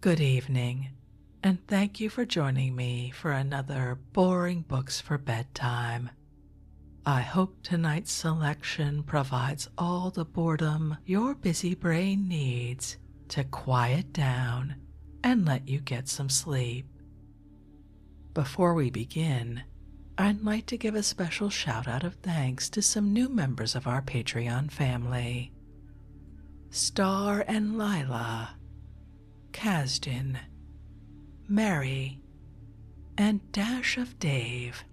Good evening, and thank you for joining me for another Boring Books for Bedtime. I hope tonight's selection provides all the boredom your busy brain needs to quiet down and let you get some sleep. Before we begin, I'd like to give a special shout out of thanks to some new members of our Patreon family: Star and Lila, Kasdan, Mary, and Dash of Dave.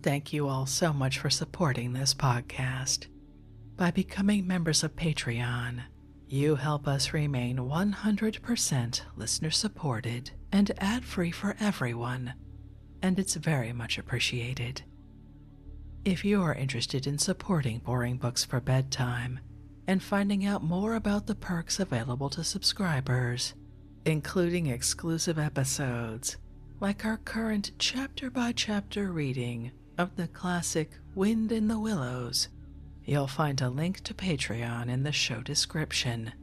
Thank you all so much for supporting this podcast. By becoming members of Patreon, you help us remain 100% listener supported and ad-free for everyone, and it's very much appreciated. If you are interested in supporting Boring Books for Bedtime and finding out more about the perks available to subscribers, including exclusive episodes like our current chapter-by-chapter reading of the classic Wind in the Willows, you'll find a link to Patreon in the show description.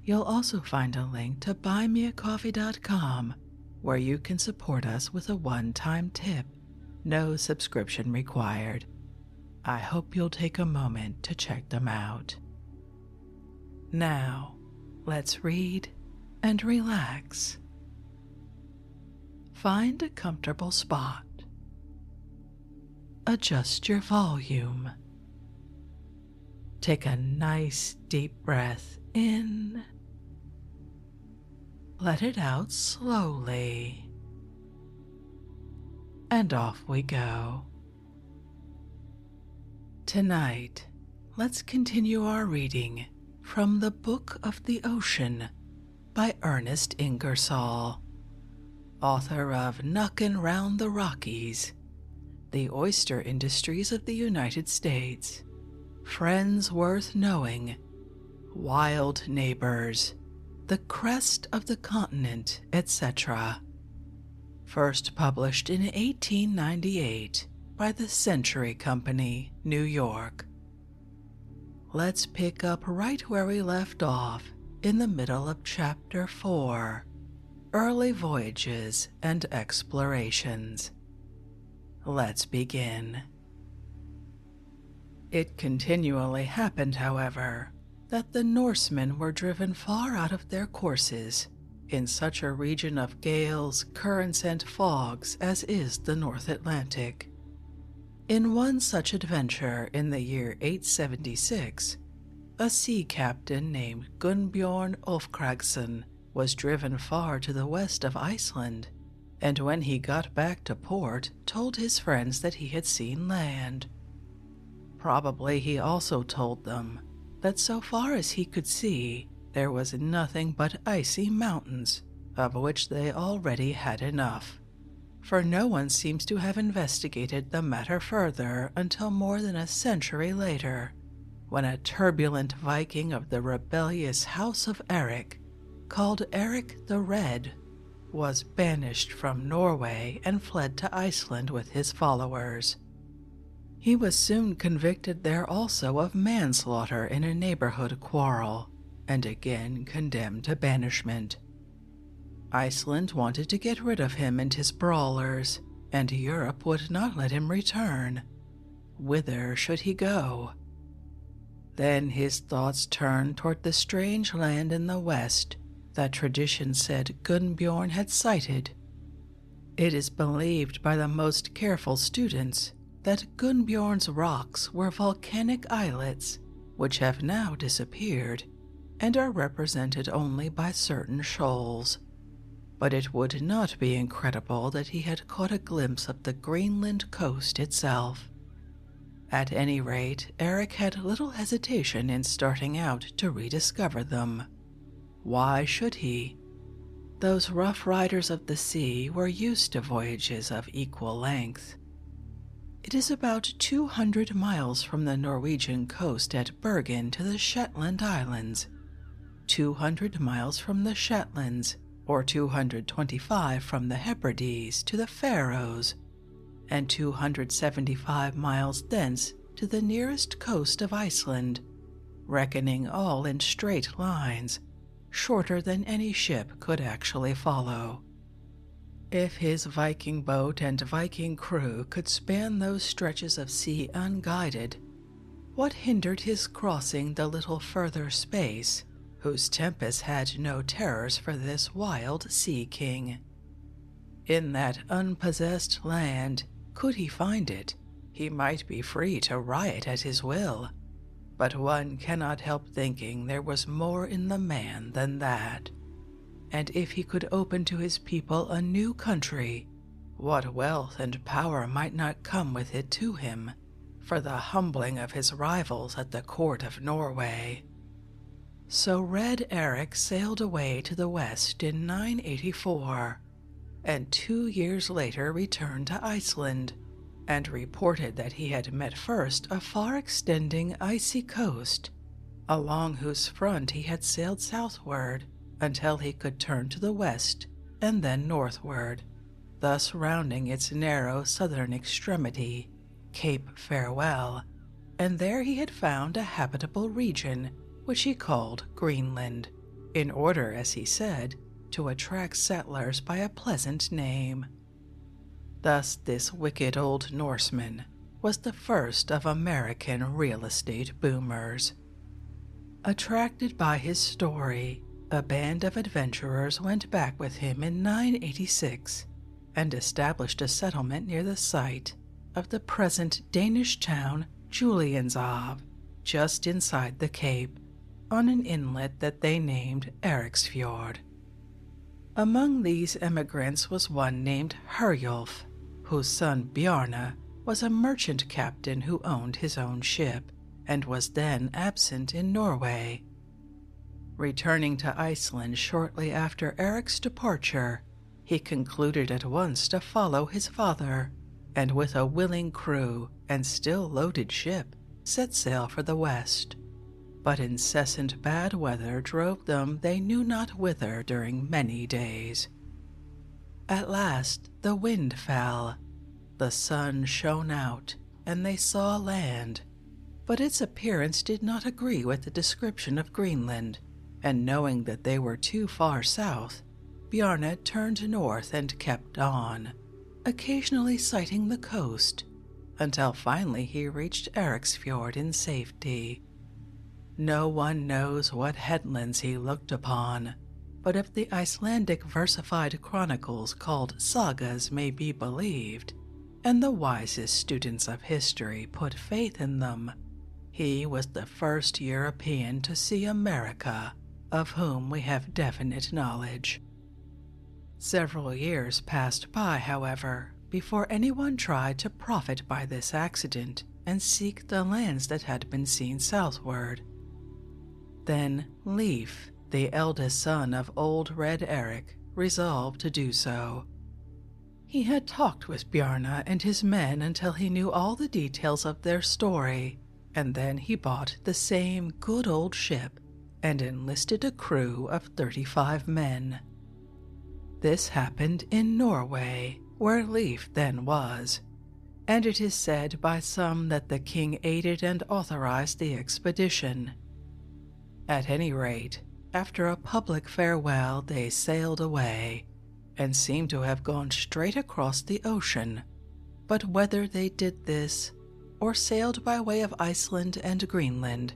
You'll also find a link to buymeacoffee.com, where you can support us with a one-time tip, no subscription required. I hope you'll take a moment to check them out. Now, let's read and relax. Find a comfortable spot. Adjust your volume. Take a nice deep breath in. Let it out slowly. And off we go. Tonight, let's continue our reading from The Book of the Ocean by Ernest Ingersoll, author of Knockin' Round the Rockies, The Oyster Industries of the United States, Friends Worth Knowing, Wild Neighbors, The Crest of the Continent, etc. First published in 1898 by the Century Company, New York. Let's pick up right where we left off in the middle of Chapter 4, Early Voyages and Explorations. Let's begin. It continually happened, however, that the Norsemen were driven far out of their courses in such a region of gales, currents, and fogs as is the North Atlantic. In one such adventure in the year 876, a sea captain named Gunnbjorn Ulfkragsson was driven far to the west of Iceland, and when he got back to port, told his friends that he had seen land. Probably he also told them that so far as he could see, there was nothing but icy mountains, of which they already had enough, for no one seems to have investigated the matter further until more than a century later, when a turbulent Viking of the rebellious House of Eric, called Eric the Red, was banished from Norway and fled to Iceland with his followers. He was soon convicted there also of manslaughter in a neighborhood quarrel, and again condemned to banishment. Iceland wanted to get rid of him and his brawlers, and Europe would not let him return. Whither should he go? Then his thoughts turned toward the strange land in the west that tradition said Gunnbjorn had sighted. It is believed by the most careful students that Gunnbjorn's rocks were volcanic islets which have now disappeared and are represented only by certain shoals. But it would not be incredible that he had caught a glimpse of the Greenland coast itself. At any rate, Eric had little hesitation in starting out to rediscover them. Why should he? Those rough riders of the sea were used to voyages of equal length. It is about 200 miles from the Norwegian coast at Bergen to the Shetland Islands, 200 miles from the Shetlands, or 225 from the Hebrides to the Faroes, and 275 miles thence to the nearest coast of Iceland, reckoning all in straight lines, shorter than any ship could actually follow. If his Viking boat and Viking crew could span those stretches of sea unguided, what hindered his crossing the little further space whose tempests had no terrors for this wild sea king? In that unpossessed land, could he find it, he might be free to riot at his will, but one cannot help thinking there was more in the man than that. And if he could open to his people a new country, what wealth and power might not come with it to him, for the humbling of his rivals at the court of Norway? So Red Eric sailed away to the west in 984, and 2 years later returned to Iceland, and reported that he had met first a far-extending icy coast, along whose front he had sailed southward until he could turn to the west and then northward, thus rounding its narrow southern extremity, Cape Farewell, and there he had found a habitable region which he called Greenland, in order, as he said, to attract settlers by a pleasant name. Thus this wicked old Norseman was the first of American real estate boomers. Attracted by his story, a band of adventurers went back with him in 986 and established a settlement near the site of the present Danish town Julianshav, just inside the cape, on an inlet that they named Eriksfjord. Among these emigrants was one named Herjulf, whose son Bjarne was a merchant captain who owned his own ship and was then absent in Norway. Returning to Iceland shortly after Eric's departure, he concluded at once to follow his father, and with a willing crew and still loaded ship, set sail for the west. But incessant bad weather drove them they knew not whither during many days. At last the wind fell, the sun shone out, and they saw land, but its appearance did not agree with the description of Greenland, and knowing that they were too far south, Bjarne turned north and kept on, occasionally sighting the coast, until finally he reached Eriksfjord in safety. No one knows what headlands he looked upon, but if the Icelandic versified chronicles called sagas may be believed, and the wisest students of history put faith in them, he was the first European to see America, of whom we have definite knowledge. Several years passed by, however, before anyone tried to profit by this accident and seek the lands that had been seen southward. Then Leif, the eldest son of old Red Eric, resolved to do so. He had talked with Bjarne and his men until he knew all the details of their story, and then he bought the same good old ship and enlisted a crew of 35 men. This happened in Norway, where Leif then was, and it is said by some that the king aided and authorized the expedition. At any rate, after a public farewell, they sailed away, and seemed to have gone straight across the ocean, but whether they did this, or sailed by way of Iceland and Greenland,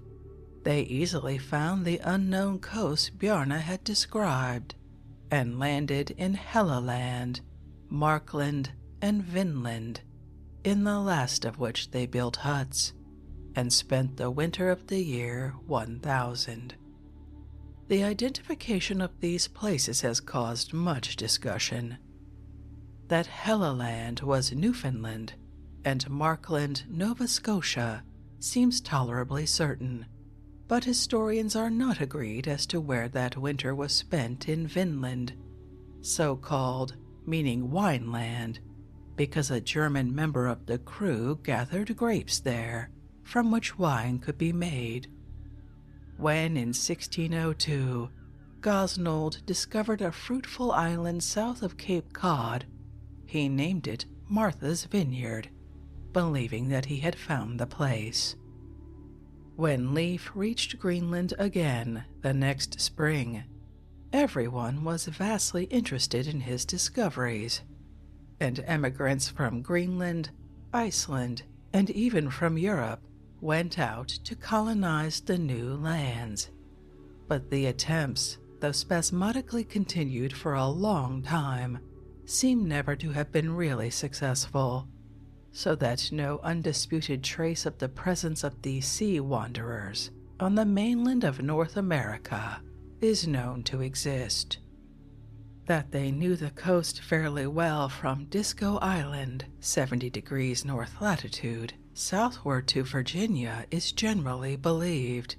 they easily found the unknown coast Bjarne had described, and landed in Helleland, Markland, and Vinland, in the last of which they built huts, and spent the winter of the year 1000. The identification of these places has caused much discussion. That Helleland was Newfoundland, and Markland, Nova Scotia, seems tolerably certain, but historians are not agreed as to where that winter was spent in Vinland, so-called meaning Wineland, because a German member of the crew gathered grapes there, from which wine could be made. When in 1602, Gosnold discovered a fruitful island south of Cape Cod, he named it Martha's Vineyard, believing that he had found the place. When Leif reached Greenland again the next spring, everyone was vastly interested in his discoveries, and emigrants from Greenland, Iceland, and even from Europe went out to colonize the new lands. But the attempts, though spasmodically continued for a long time, seem never to have been really successful, so that no undisputed trace of the presence of these sea wanderers on the mainland of North America is known to exist. That they knew the coast fairly well from Disco Island, 70 degrees north latitude, southward to Virginia is generally believed.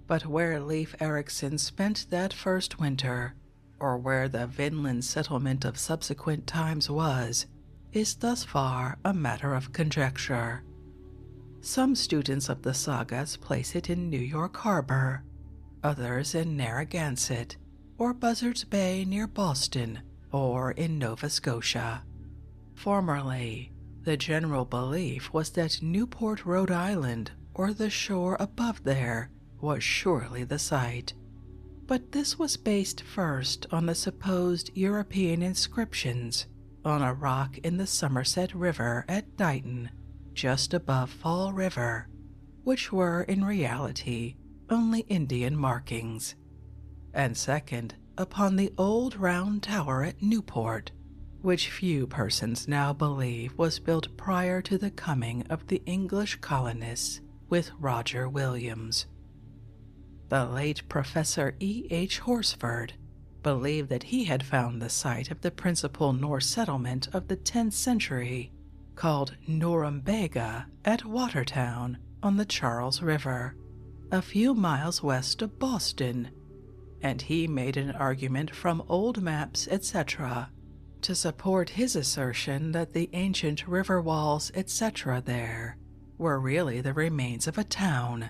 But where Leif Erikson spent that first winter, or where the Vinland settlement of subsequent times was, is thus far a matter of conjecture. Some students of the sagas place it in New York Harbor, others in Narragansett, or Buzzards Bay near Boston, or in Nova Scotia. Formerly, the general belief was that Newport, Rhode Island, or the shore above there, was surely the site, but this was based first on the supposed European inscriptions on a rock in the Somerset River at Dighton, just above Fall River, which were in reality only Indian markings, and second upon the old round tower at Newport, which few persons now believe was built prior to the coming of the English colonists with Roger Williams. The late Professor E.H. Horsford believed that he had found the site of the principal Norse settlement of the 10th century, called Norumbega, at Watertown on the Charles River, a few miles west of Boston, and he made an argument from old maps, etc., to support his assertion that the ancient river walls, etc., there were really the remains of a town.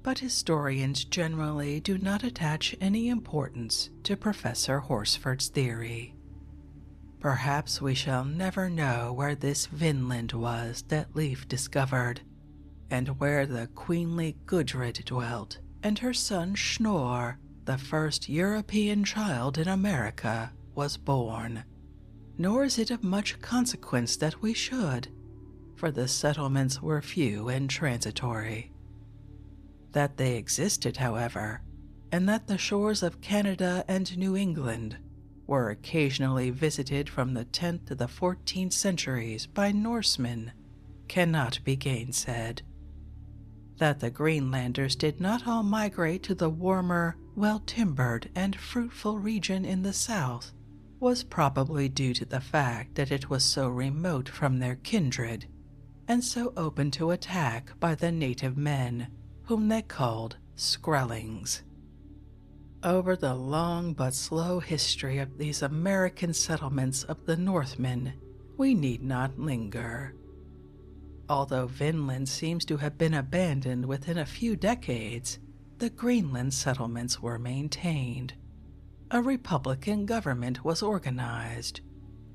But historians generally do not attach any importance to Professor Horsford's theory. Perhaps we shall never know where this Vinland was that Leif discovered, and where the queenly Gudrid dwelt, and her son Schnorr, the first European child in America, was born. Nor is it of much consequence that we should, for the settlements were few and transitory. That they existed, however, and that the shores of Canada and New England were occasionally visited from the 10th to the 14th centuries by Norsemen, cannot be gainsaid. That the Greenlanders did not all migrate to the warmer, well-timbered, and fruitful region in the south was probably due to the fact that it was so remote from their kindred, and so open to attack by the native men, whom they called Skrellings. Over the long but slow history of these American settlements of the Northmen, we need not linger. Although Vinland seems to have been abandoned within a few decades, the Greenland settlements were maintained. A republican government was organized,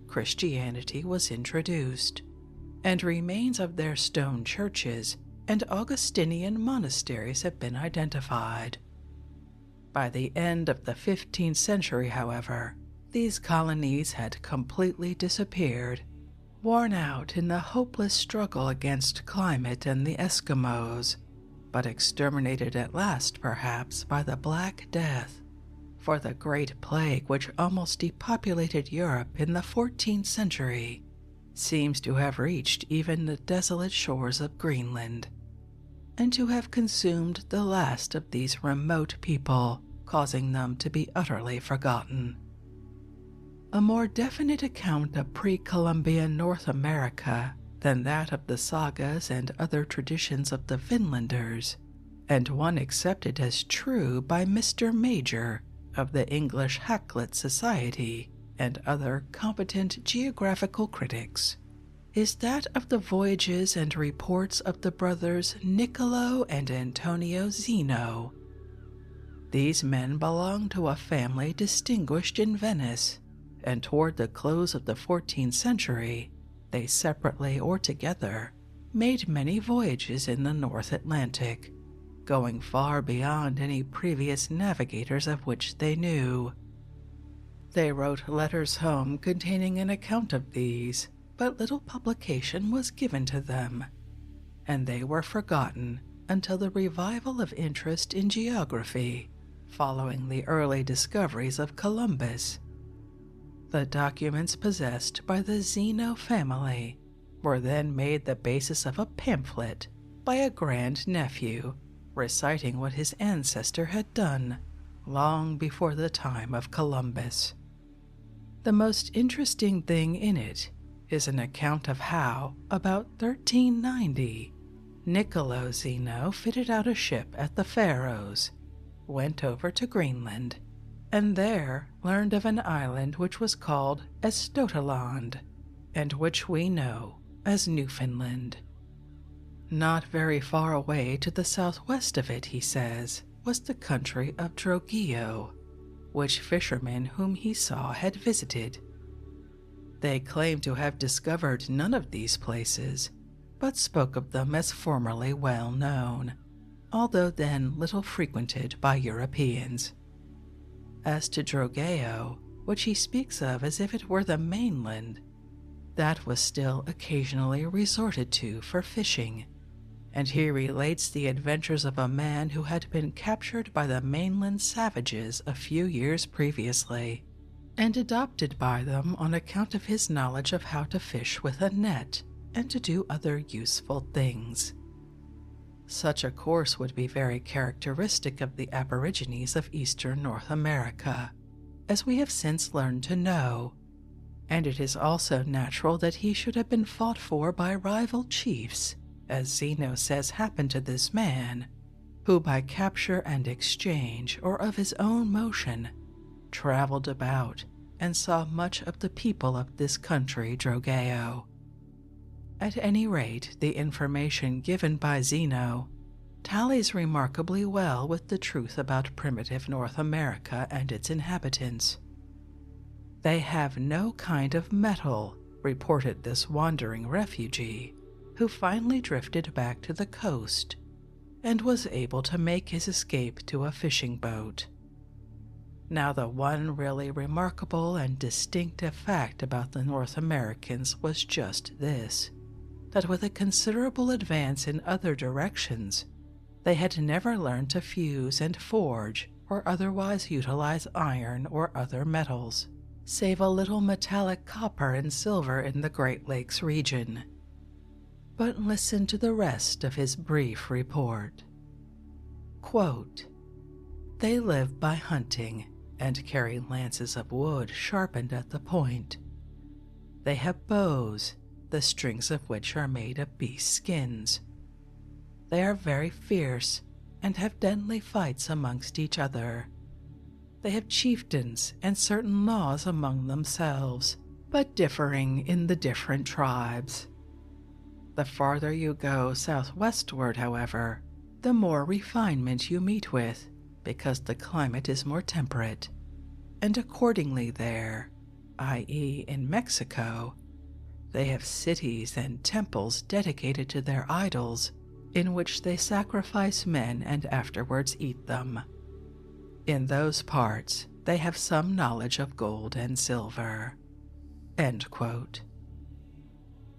Christianity was introduced, and remains of their stone churches and Augustinian monasteries have been identified. By the end of the 15th century, however, these colonies had completely disappeared, worn out in the hopeless struggle against climate and the Eskimos, but exterminated at last perhaps by the Black Death, for the Great Plague which almost depopulated Europe in the 14th century seems to have reached even the desolate shores of Greenland, and to have consumed the last of these remote people, causing them to be utterly forgotten. A more definite account of pre-Columbian North America than that of the sagas and other traditions of the Vinlanders, and one accepted as true by Mr. Major of the English Hakluyt Society and other competent geographical critics, is that of the voyages and reports of the brothers Niccolo and Antonio Zeno. These men belonged to a family distinguished in Venice, and toward the close of the 14th century, they separately or together made many voyages in the North Atlantic, going far beyond any previous navigators of which they knew. They wrote letters home containing an account of these, but little publication was given to them, and they were forgotten until the revival of interest in geography following the early discoveries of Columbus. The documents possessed by the Zeno family were then made the basis of a pamphlet by a grandnephew reciting what his ancestor had done long before the time of Columbus. The most interesting thing in it is an account of how, about 1390, Niccolo Zeno fitted out a ship at the Faroes, went over to Greenland, and there learned of an island which was called Estotaland, and which we know as Newfoundland. Not very far away to the southwest of it, he says, was the country of Drogeo, which fishermen whom he saw had visited. They claim to have discovered none of these places, but spoke of them as formerly well known, although then little frequented by Europeans. As to Drogeo, which he speaks of as if it were the mainland, that was still occasionally resorted to for fishing, and he relates the adventures of a man who had been captured by the mainland savages a few years previously, and adopted by them on account of his knowledge of how to fish with a net and to do other useful things. Such a course would be very characteristic of the aborigines of eastern North America, as we have since learned to know, and it is also natural that he should have been fought for by rival chiefs, as Zeno says happened to this man, who by capture and exchange or of his own motion traveled about and saw much of the people of this country Drogeo. At any rate, the information given by Zeno tallies remarkably well with the truth about primitive North America and its inhabitants. They have no kind of metal, reported this wandering refugee, who finally drifted back to the coast and was able to make his escape to a fishing boat. Now, the one really remarkable and distinctive fact about the North Americans was just this, that with a considerable advance in other directions, they had never learned to fuse and forge or otherwise utilize iron or other metals, save a little metallic copper and silver in the Great Lakes region. But listen to the rest of his brief report. Quote, "They live by hunting and carry lances of wood sharpened at the point. They have bows, the strings of which are made of beast skins. They are very fierce and have deadly fights amongst each other. They have chieftains and certain laws among themselves, but differing in the different tribes. The farther you go southwestward, however, the more refinement you meet with, because the climate is more temperate, and accordingly there, i.e. in Mexico, they have cities and temples dedicated to their idols, in which they sacrifice men and afterwards eat them. In those parts, they have some knowledge of gold and silver." End quote.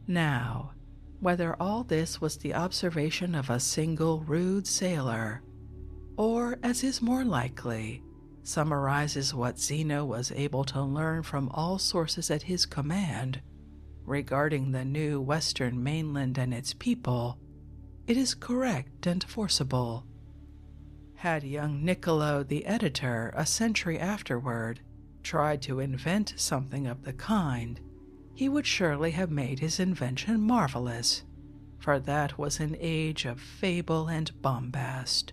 Now, whether all this was the observation of a single rude sailor, or, as is more likely, summarizes what Zeno was able to learn from all sources at his command regarding the new western mainland and its people, it is correct and forcible. Had young Niccolo the editor, a century afterward, tried to invent something of the kind, he would surely have made his invention marvelous, for that was an age of fable and bombast.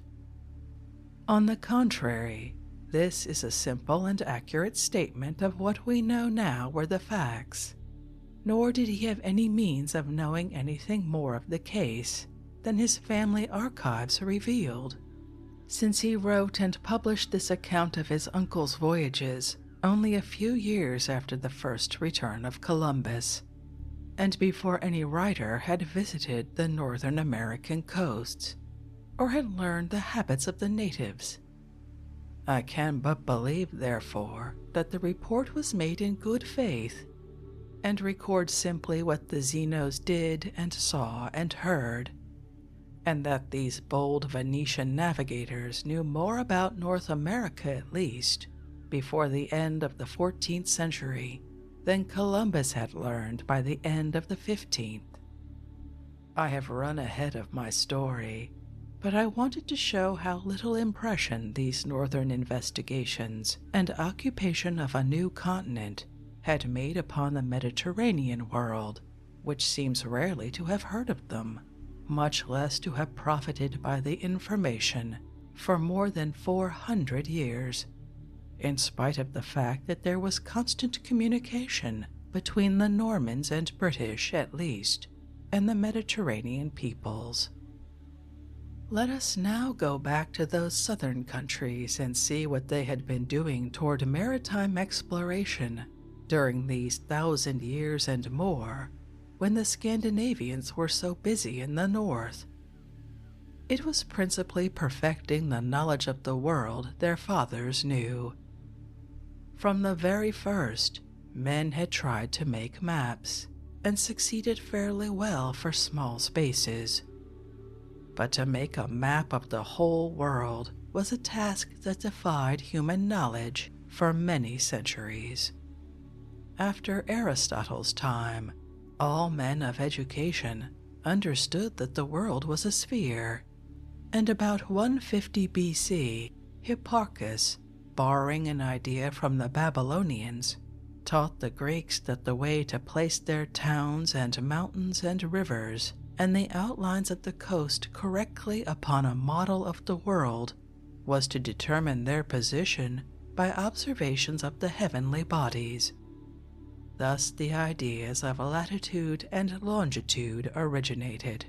On the contrary, this is a simple and accurate statement of what we know now were the facts, nor did he have any means of knowing anything more of the case than his family archives revealed, since he wrote and published this account of his uncle's voyages only a few years after the first return of Columbus, and before any writer had visited the Northern American coasts, or had learned the habits of the natives. I can but believe, therefore, that the report was made in good faith, and record simply what the Zenos did and saw and heard, and that these bold Venetian navigators knew more about North America, at least, before the end of the 14th century than Columbus had learned by the end of the 15th. I have run ahead of my story, but I wanted to show how little impression these northern investigations and occupation of a new continent had made upon the Mediterranean world, which seems rarely to have heard of them, much less to have profited by the information for more than 400 years, in spite of the fact that there was constant communication between the Normans and British, at least, and the Mediterranean peoples. Let us now go back to those southern countries and see what they had been doing toward maritime exploration during these 1,000 years and more, when the Scandinavians were so busy in the north. It was principally perfecting the knowledge of the world their fathers knew. From the very first, men had tried to make maps, and succeeded fairly well for small spaces. But to make a map of the whole world was a task that defied human knowledge for many centuries. After Aristotle's time, all men of education understood that the world was a sphere, and about 150 BC, Hipparchus, borrowing an idea from the Babylonians, taught the Greeks that the way to place their towns and mountains and rivers and the outlines of the coast correctly upon a model of the world was to determine their position by observations of the heavenly bodies. Thus the ideas of latitude and longitude originated.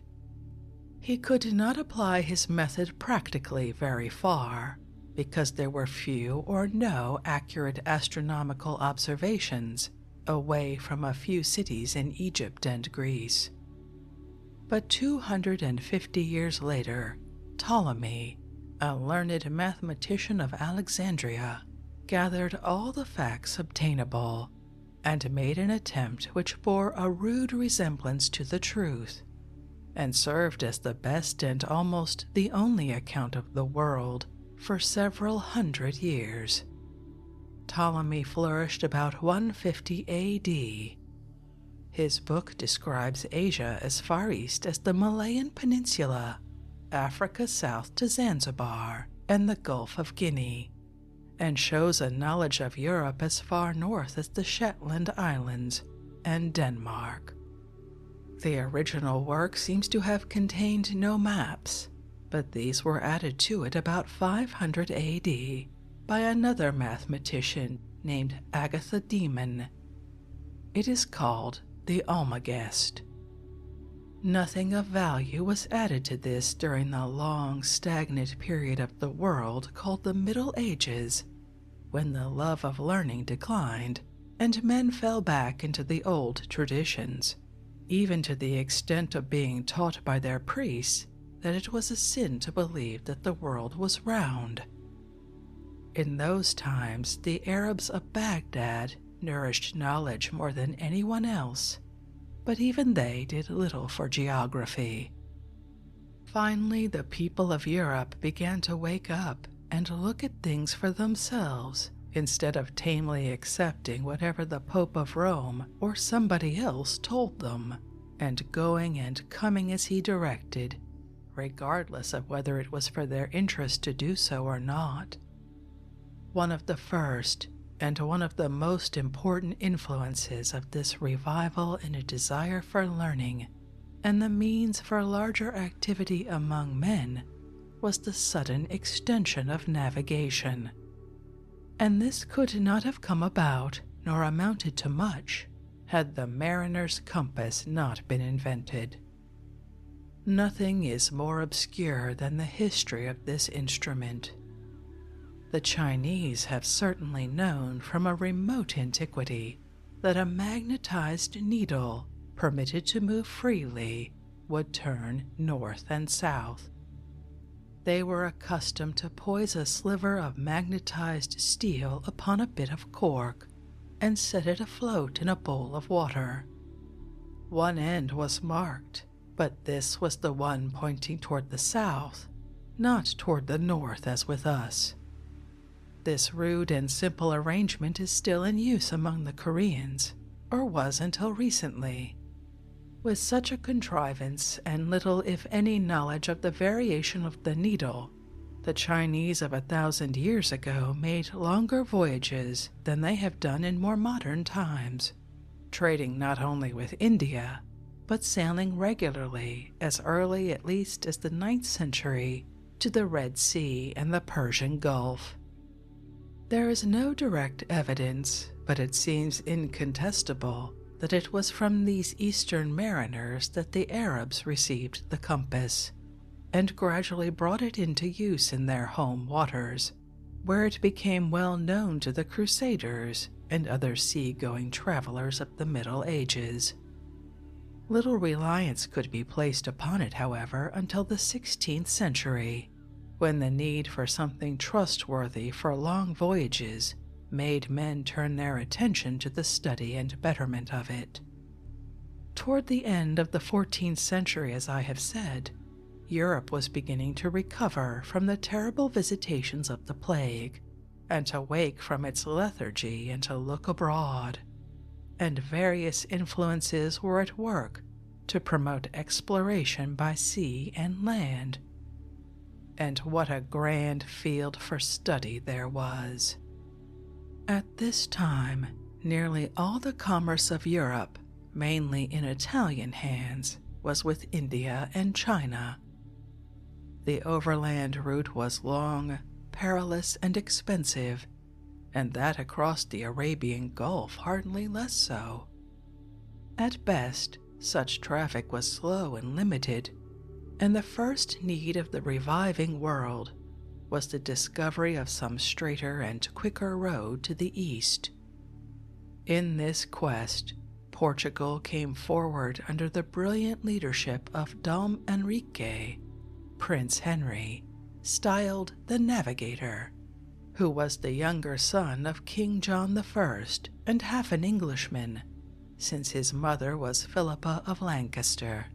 He could not apply his method practically very far, because there were few or no accurate astronomical observations away from a few cities in Egypt and Greece. But 250 years later, Ptolemy, a learned mathematician of Alexandria, gathered all the facts obtainable and made an attempt which bore a rude resemblance to the truth, and served as the best and almost the only account of the world for several hundred years. Ptolemy flourished about 150 AD. His book describes Asia as far east as the Malayan Peninsula, Africa south to Zanzibar, and the Gulf of Guinea, and shows a knowledge of Europe as far north as the Shetland Islands and Denmark. The original work seems to have contained no maps, but these were added to it about 500 AD by another mathematician named Agatha Demon. It is called the Almagest. Nothing of value was added to this during the long, stagnant period of the world called the Middle Ages, when the love of learning declined and men fell back into the old traditions, even to the extent of being taught by their priests that it was a sin to believe that the world was round. In those times, the Arabs of Baghdad nourished knowledge more than anyone else, but even they did little for geography. Finally, the people of Europe began to wake up and look at things for themselves instead of tamely accepting whatever the Pope of Rome or somebody else told them, and going and coming as he directed, regardless of whether it was for their interest to do so or not. One of the first and one of the most important influences of this revival in a desire for learning and the means for larger activity among men was the sudden extension of navigation. And this could not have come about, nor amounted to much, had the mariner's compass not been invented. Nothing is more obscure than the history of this instrument. The Chinese have certainly known from a remote antiquity that a magnetized needle, permitted to move freely, would turn north and south. They were accustomed to poise a sliver of magnetized steel upon a bit of cork and set it afloat in a bowl of water. One end was marked, but this was the one pointing toward the south, not toward the north as with us. This rude and simple arrangement is still in use among the Koreans, or was until recently. With such a contrivance and little if any knowledge of the variation of the needle, the Chinese of 1,000 years ago made longer voyages than they have done in more modern times, trading not only with India, but sailing regularly as early at least as the 9th century to the Red Sea and the Persian Gulf. There is no direct evidence, but it seems incontestable that it was from these Eastern mariners that the Arabs received the compass, and gradually brought it into use in their home waters, where it became well known to the Crusaders and other sea-going travelers of the Middle Ages. Little reliance could be placed upon it, however, until the 16th century, when the need for something trustworthy for long voyages made men turn their attention to the study and betterment of it. Toward the end of the 14th century, as I have said, Europe was beginning to recover from the terrible visitations of the plague, and to wake from its lethargy and to look abroad, and various influences were at work to promote exploration by sea and land. And what a grand field for study there was! At this time, nearly all the commerce of Europe, mainly in Italian hands, was with India and China. The overland route was long, perilous, and expensive, and that across the Arabian Gulf hardly less so. At best, such traffic was slow and limited, and the first need of the reviving world was the discovery of some straighter and quicker road to the east. In this quest, Portugal came forward under the brilliant leadership of Dom Henrique, Prince Henry, styled the Navigator, who was the younger son of King John I and half an Englishman, since his mother was Philippa of Lancaster.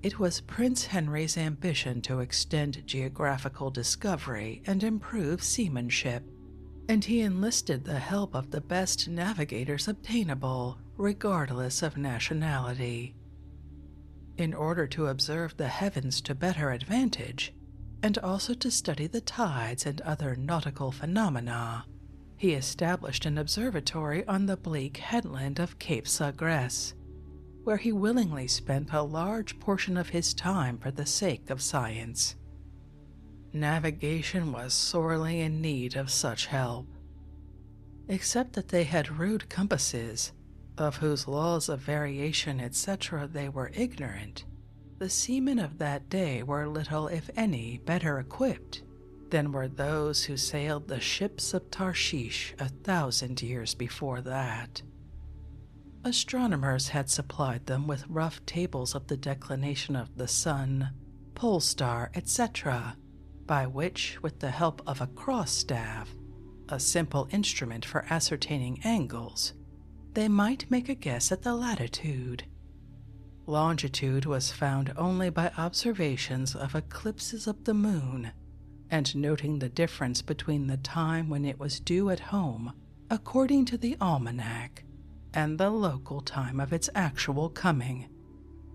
It was Prince Henry's ambition to extend geographical discovery and improve seamanship, and he enlisted the help of the best navigators obtainable, regardless of nationality. In order to observe the heavens to better advantage, and also to study the tides and other nautical phenomena, he established an observatory on the bleak headland of Cape Sagres, where he willingly spent a large portion of his time for the sake of science. Navigation was sorely in need of such help. Except that they had rude compasses, of whose laws of variation, etc., they were ignorant, the seamen of that day were little, if any, better equipped than were those who sailed the ships of Tarshish 1,000 years before that. Astronomers had supplied them with rough tables of the declination of the sun, pole star, etc., by which, with the help of a cross staff, a simple instrument for ascertaining angles, they might make a guess at the latitude. Longitude was found only by observations of eclipses of the moon, and noting the difference between the time when it was due at home, according to the almanac, and the local time of its actual coming.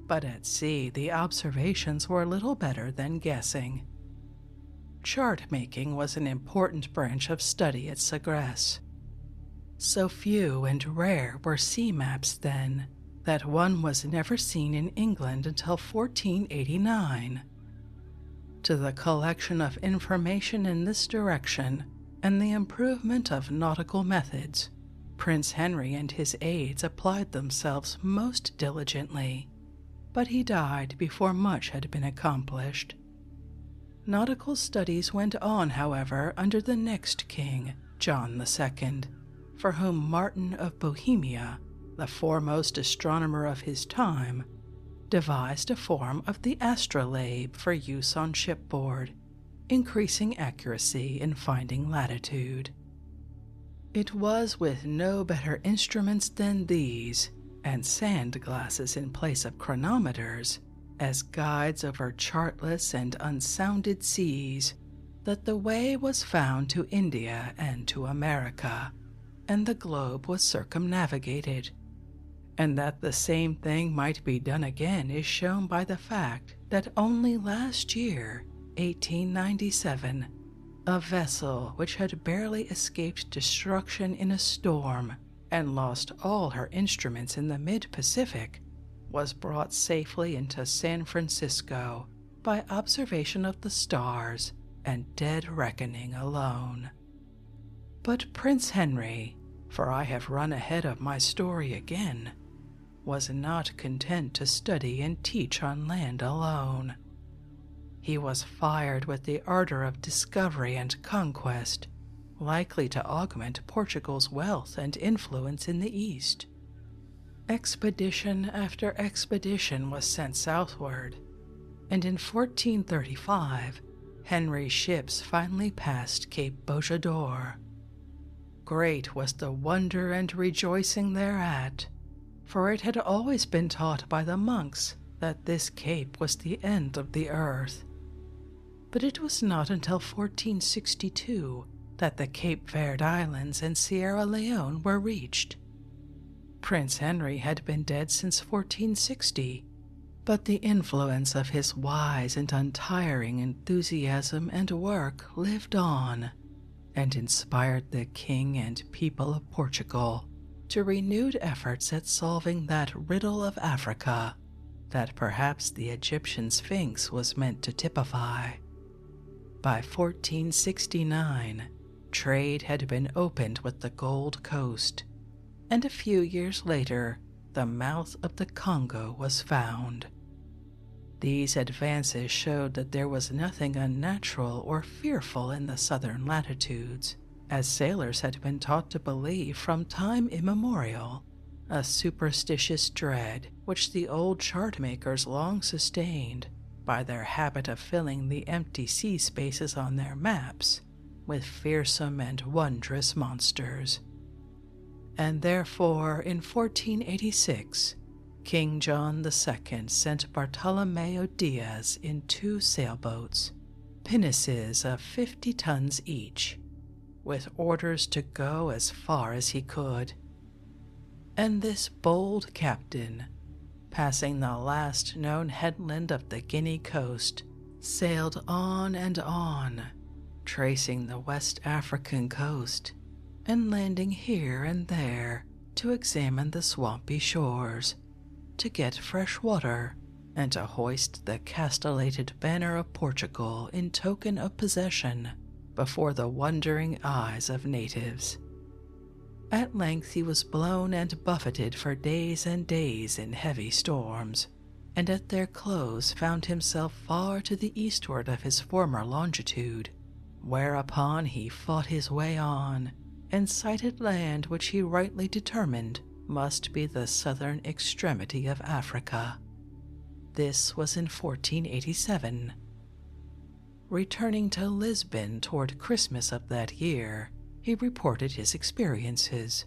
But at sea the observations were little better than guessing. Chart-making was an important branch of study at Sagres. So few and rare were sea maps then, that one was never seen in England until 1489. To the collection of information in this direction and the improvement of nautical methods, Prince Henry and his aides applied themselves most diligently, but he died before much had been accomplished. Nautical studies went on, however, under the next king, John II, for whom Martin of Bohemia, the foremost astronomer of his time, devised a form of the astrolabe for use on shipboard, increasing accuracy in finding latitude. It was with no better instruments than these, and sand glasses in place of chronometers, as guides over chartless and unsounded seas, that the way was found to India and to America, and the globe was circumnavigated. And that the same thing might be done again is shown by the fact that only last year, 1897, a vessel which had barely escaped destruction in a storm and lost all her instruments in the mid-Pacific was brought safely into San Francisco by observation of the stars and dead reckoning alone. But Prince Henry, for I have run ahead of my story again, was not content to study and teach on land alone. He was fired with the ardor of discovery and conquest, likely to augment Portugal's wealth and influence in the East. Expedition after expedition was sent southward, and in 1435, Henry's ships finally passed Cape Bojador. Great was the wonder and rejoicing thereat, for it had always been taught by the monks that this cape was the end of the earth. But it was not until 1462 that the Cape Verde Islands and Sierra Leone were reached. Prince Henry had been dead since 1460, but the influence of his wise and untiring enthusiasm and work lived on, and inspired the king and people of Portugal to renewed efforts at solving that riddle of Africa that perhaps the Egyptian Sphinx was meant to typify. By 1469, trade had been opened with the Gold Coast, and a few years later, the mouth of the Congo was found. These advances showed that there was nothing unnatural or fearful in the southern latitudes, as sailors had been taught to believe from time immemorial, a superstitious dread which the old chart-makers long sustained by their habit of filling the empty sea spaces on their maps with fearsome and wondrous monsters. And therefore, in 1486, King John II sent Bartolomeo Diaz in 2 sailboats, pinnaces of 50 tons each, with orders to go as far as he could. And this bold captain, passing the last known headland of the Guinea coast, sailed on and on, tracing the West African coast, and landing here and there to examine the swampy shores, to get fresh water, and to hoist the castellated banner of Portugal in token of possession before the wondering eyes of natives. At length he was blown and buffeted for days and days in heavy storms, and at their close found himself far to the eastward of his former longitude, whereupon he fought his way on, and sighted land which he rightly determined must be the southern extremity of Africa. This was in 1487. Returning to Lisbon toward Christmas of that year, he reported his experiences,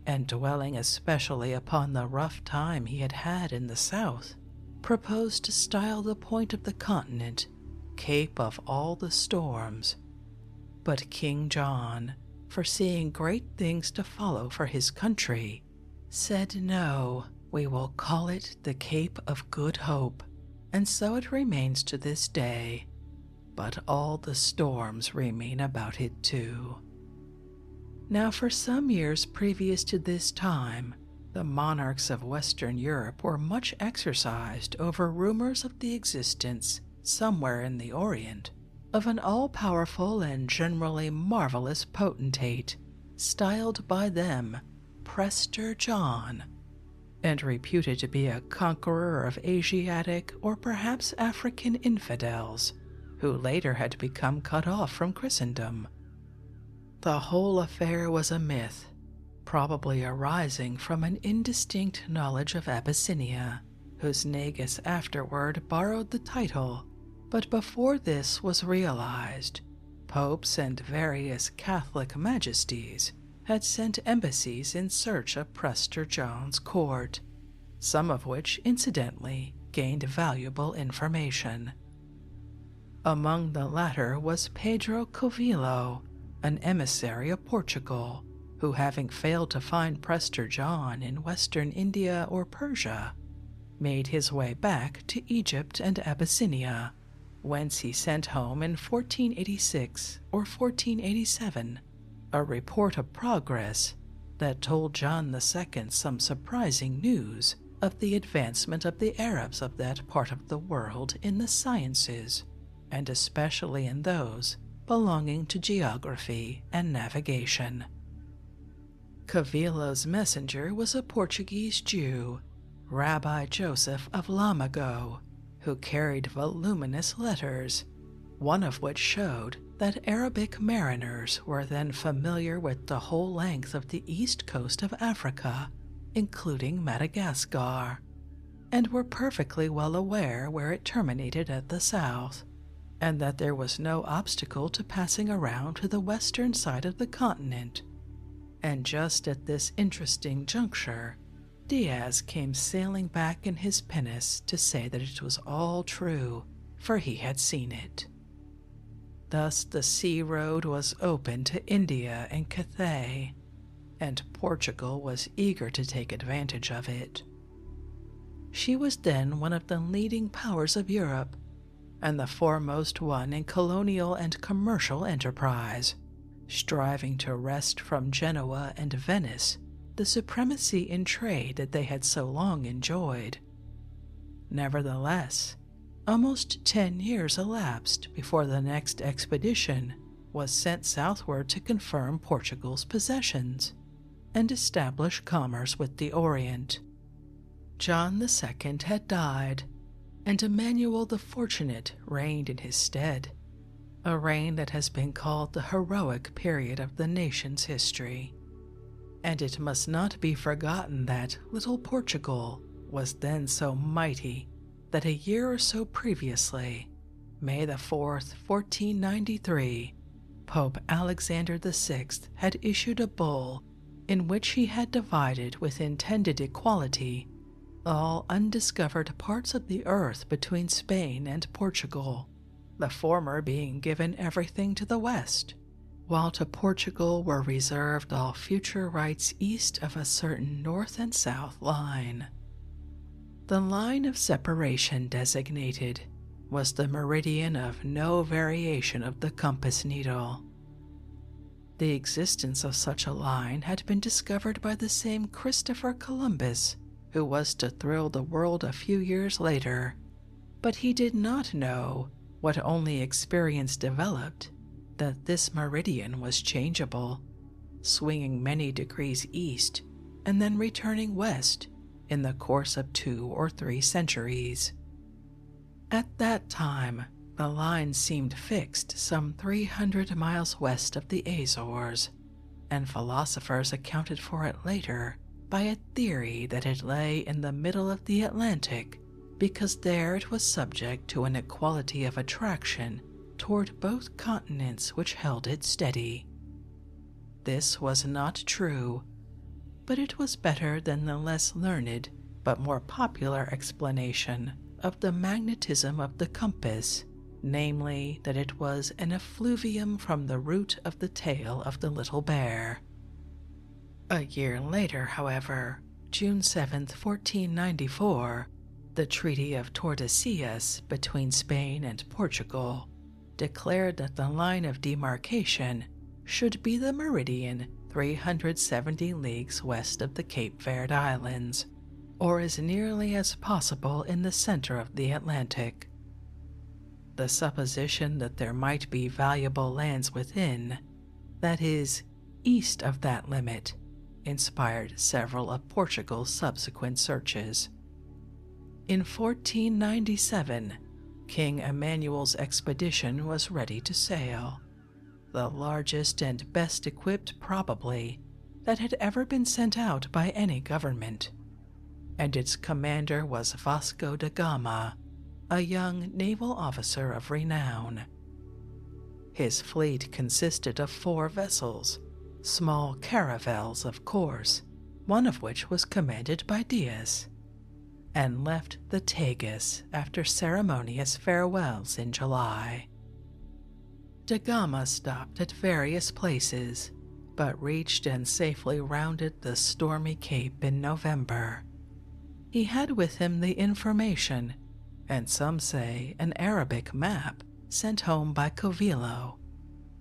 and dwelling especially upon the rough time he had had in the south, proposed to style the point of the continent Cape of all the Storms. But King John, foreseeing great things to follow for his country, said, "No, we will call it the Cape of Good Hope," and so it remains to this day, but all the storms remain about it too. Now, for some years previous to this time, the monarchs of Western Europe were much exercised over rumors of the existence, somewhere in the Orient, of an all-powerful and generally marvelous potentate, styled by them Prester John, and reputed to be a conqueror of Asiatic or perhaps African infidels, who later had become cut off from Christendom. The whole affair was a myth, probably arising from an indistinct knowledge of Abyssinia, whose Nagus afterward borrowed the title, but before this was realized, popes and various Catholic majesties had sent embassies in search of Prester John's court, some of which incidentally gained valuable information. Among the latter was Pedro Covillo, an emissary of Portugal, who, having failed to find Prester John in western India or Persia, made his way back to Egypt and Abyssinia, whence he sent home in 1486 or 1487 a report of progress that told John II some surprising news of the advancement of the Arabs of that part of the world in the sciences, and especially in those belonging to geography and navigation. Covillo's messenger was a Portuguese Jew, Rabbi Joseph of Lamago, who carried voluminous letters, one of which showed that Arabic mariners were then familiar with the whole length of the east coast of Africa, including Madagascar, and were perfectly well aware where it terminated at the south, and that there was no obstacle to passing around to the western side of the continent. And just at this interesting juncture, Diaz came sailing back in his pinnace to say that it was all true, for he had seen it. Thus the sea road was open to India and Cathay, and Portugal was eager to take advantage of it. She was then one of the leading powers of Europe, and the foremost one in colonial and commercial enterprise, striving to wrest from Genoa and Venice the supremacy in trade that they had so long enjoyed. Nevertheless, almost 10 years elapsed before the next expedition was sent southward to confirm Portugal's possessions and establish commerce with the Orient. John II had died, and Emmanuel the Fortunate reigned in his stead, a reign that has been called the heroic period of the nation's history. And it must not be forgotten that little Portugal was then so mighty that a year or so previously, May the 4th, 1493, Pope Alexander VI had issued a bull in which he had divided with intended equality all undiscovered parts of the earth between Spain and Portugal, the former being given everything to the west, while to Portugal were reserved all future rights east of a certain north and south line. The line of separation designated was the meridian of no variation of the compass needle. The existence of such a line had been discovered by the same Christopher Columbus who was to thrill the world a few years later, but he did not know, what only experience developed, that this meridian was changeable, swinging many degrees east and then returning west in the course of 2 or 3 centuries. At that time, the line seemed fixed some 300 miles west of the Azores, and philosophers accounted for it later by a theory that it lay in the middle of the Atlantic because there it was subject to an equality of attraction toward both continents which held it steady. This was not true, but it was better than the less learned but more popular explanation of the magnetism of the compass, namely that it was an effluvium from the root of the tail of the little bear. A year later, however, June 7th, 1494, the Treaty of Tordesillas between Spain and Portugal declared that the line of demarcation should be the meridian 370 leagues west of the Cape Verde Islands, or as nearly as possible in the center of the Atlantic. The supposition that there might be valuable lands within, that is, east of that limit, inspired several of Portugal's subsequent searches. In 1497, King Emmanuel's expedition was ready to sail, the largest and best equipped probably that had ever been sent out by any government. and its commander was Vasco da Gama, a young naval officer of renown. His fleet consisted of 4 vessels, small caravels, of course, one of which was commanded by Diaz, and left the Tagus after ceremonious farewells in July. Da Gama stopped at various places, but reached and safely rounded the stormy cape in November. He had with him the information, and some say an Arabic map, sent home by Covillo,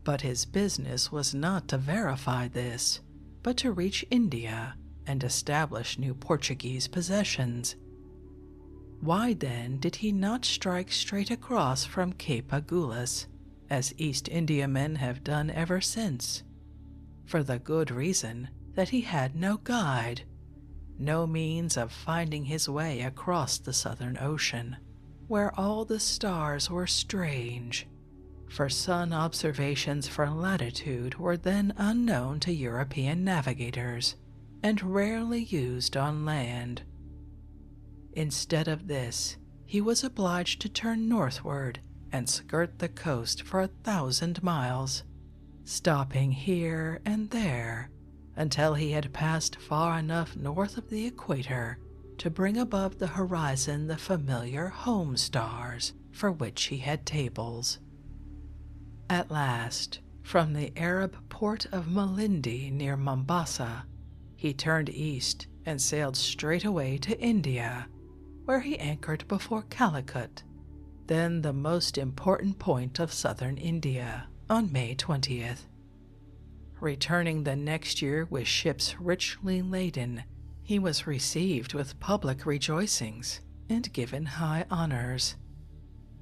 but his business was not to verify this, but to reach India and establish new Portuguese possessions. Why then did he not strike straight across from Cape Agulhas, as East Indiamen have done ever since? For the good reason that he had no guide, no means of finding his way across the Southern Ocean, where all the stars were strange, for sun observations for latitude were then unknown to European navigators and rarely used on land. Instead of this, he was obliged to turn northward and skirt the coast for 1,000 miles, stopping here and there until he had passed far enough north of the equator to bring above the horizon the familiar home stars for which he had tables. At last, from the Arab port of Malindi near Mombasa, he turned east and sailed straight away to India, where he anchored before Calicut, then the most important point of southern India, on May 20th. Returning the next year with ships richly laden, he was received with public rejoicings and given high honors,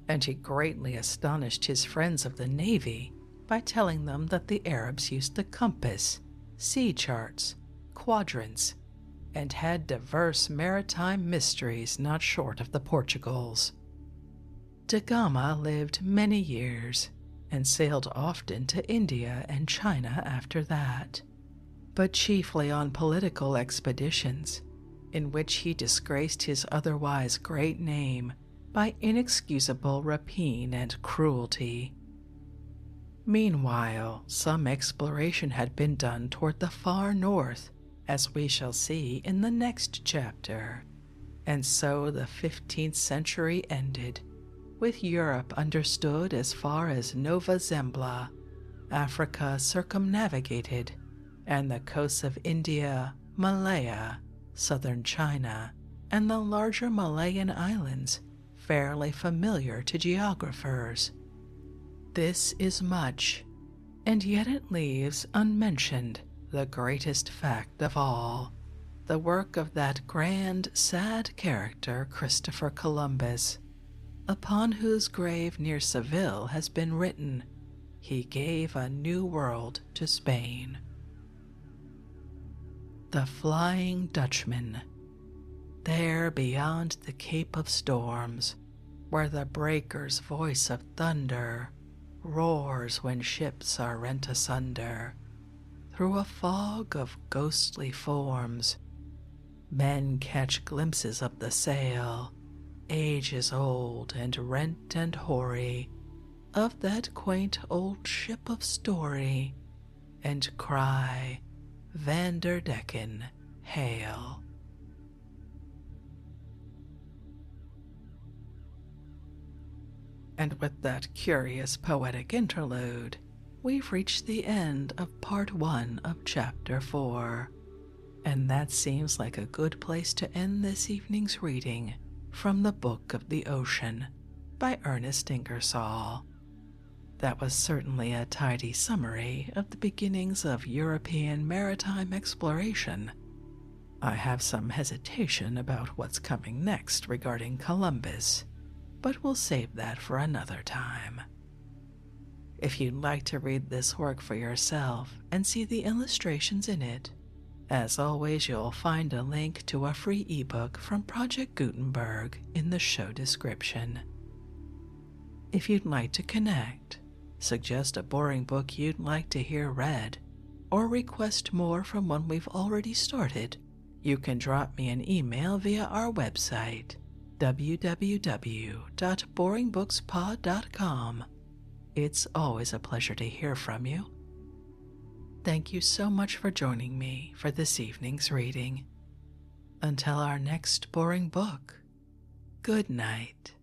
and he greatly astonished his friends of the Navy by telling them that the Arabs used the compass, sea charts, quadrants, and had diverse maritime mysteries not short of the Portugals. Da Gama lived many years and sailed often to India and China after that, but chiefly on political expeditions, in which he disgraced his otherwise great name by inexcusable rapine and cruelty. Meanwhile, some exploration had been done toward the far north, as we shall see in the next chapter, and so the 15th century ended, with Europe understood as far as Nova Zembla, Africa circumnavigated, and the coasts of India, Malaya, southern China, and the larger Malayan islands fairly familiar to geographers. This is much, and yet it leaves unmentioned the greatest fact of all, the work of that grand, sad character Christopher Columbus, upon whose grave near Seville has been written, "He gave a new world to Spain." The Flying Dutchman. There beyond the Cape of Storms, where the breaker's voice of thunder roars when ships are rent asunder, through a fog of ghostly forms, men catch glimpses of the sail, ages old and rent and hoary, of that quaint old ship of story, and cry, "Vanderdecken, hail." And with that curious poetic interlude, we've reached the end of part 1 of chapter 4, and that seems like a good place to end this evening's reading from the Book of the Ocean by Ernest Ingersoll. That was certainly a tidy summary of the beginnings of European maritime exploration. I have some hesitation about what's coming next regarding Columbus, but we'll save that for another time. If you'd like to read this work for yourself and see the illustrations in it, as always, you'll find a link to a free ebook from Project Gutenberg in the show description. If you'd like to connect, suggest a boring book you'd like to hear read, or request more from one we've already started, you can drop me an email via our website, www.boringbookspod.com. It's always a pleasure to hear from you. Thank you so much for joining me for this evening's reading. Until our next boring book, good night.